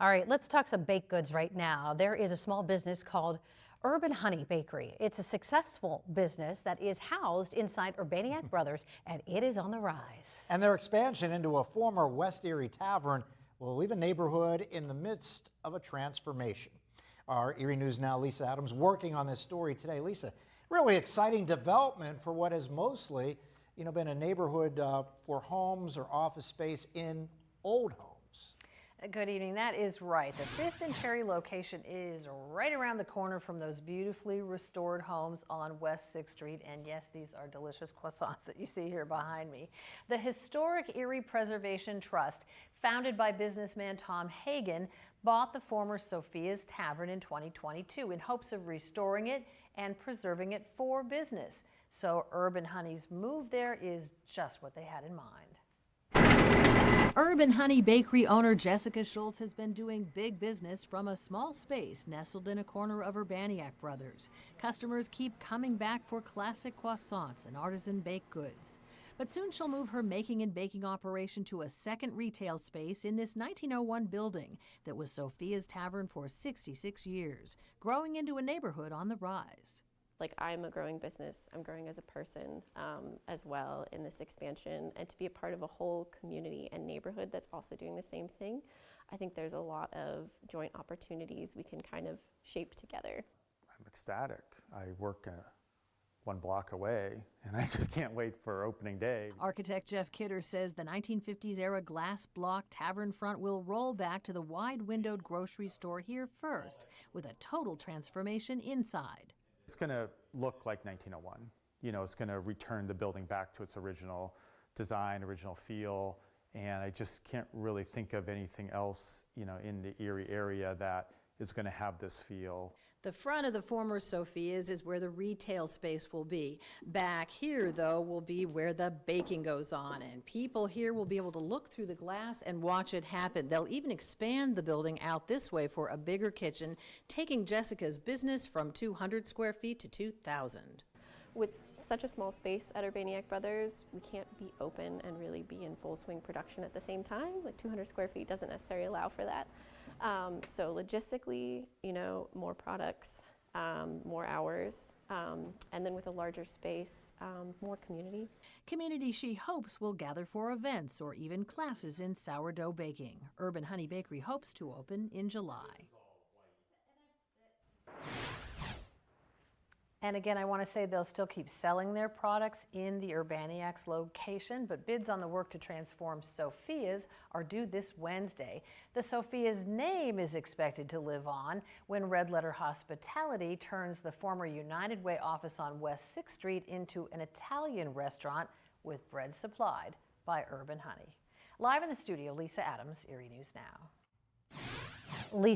All right, let's talk some baked goods right now. There is a small business called Urban Honey Bakery. It's a successful business that is housed inside Urbaniak Brothers, and it is on the rise. And their expansion into a former West Erie tavern will leave a neighborhood in the midst of a transformation. Our Erie News Now Lisa Adams working on this story today. Lisa, really exciting development for what has mostly, been a neighborhood for homes or office space in old homes. Good evening. That is right. The 5th and Cherry location is right around the corner from those beautifully restored homes on West 6th Street. And yes, these are delicious croissants that you see here behind me. The historic Erie Preservation Trust, founded by businessman Tom Hagen, bought the former Sophia's Tavern in 2022 in hopes of restoring it and preserving it for business. So Urban Honey's move there is just what they had in mind. Urban Honey Bakery owner Jessica Schultz has been doing big business from a small space nestled in a corner of Urbaniak Brothers. Customers keep coming back for classic croissants and artisan baked goods. But soon she'll move her making and baking operation to a second retail space in this 1901 building that was Sophia's Tavern for 66 years, growing into a neighborhood on the rise. I'm a growing business, I'm growing as a person as well in this expansion, and to be a part of a whole community and neighborhood that's also doing the same thing, I think there's a lot of joint opportunities we can kind of shape together. I'm ecstatic. I work one block away, and I just can't wait for opening day. Architect Jeff Kidder says the 1950s era glass block tavern front will roll back to the wide windowed grocery store here first, with a total transformation inside. It's going to look like 1901. It's going to return the building back to its original design, original feel, and I just can't really think of anything else, in the Erie area that is going to have this feel. The front of the former Sophia's is where the retail space will be. Back here, though, will be where the baking goes on, and people here will be able to look through the glass and watch it happen. They'll even expand the building out this way for a bigger kitchen, taking Jessica's business from 200 square feet to 2,000. With such a small space at Urbaniak Brothers, we can't be open and really be in full swing production at the same time. 200 square feet doesn't necessarily allow for that. So logistically, more products, more hours, and then with a larger space, more community. Community she hopes will gather for events or even classes in sourdough baking. Urban Honey Bakery hopes to open in July. And again, I want to say they'll still keep selling their products in the Urbaniak's location, but bids on the work to transform Sophia's are due this Wednesday. The Sophia's name is expected to live on when Red Letter Hospitality turns the former United Way office on West 6th Street into an Italian restaurant with bread supplied by Urban Honey. Live in the studio, Lisa Adams, Erie News Now. Lisa.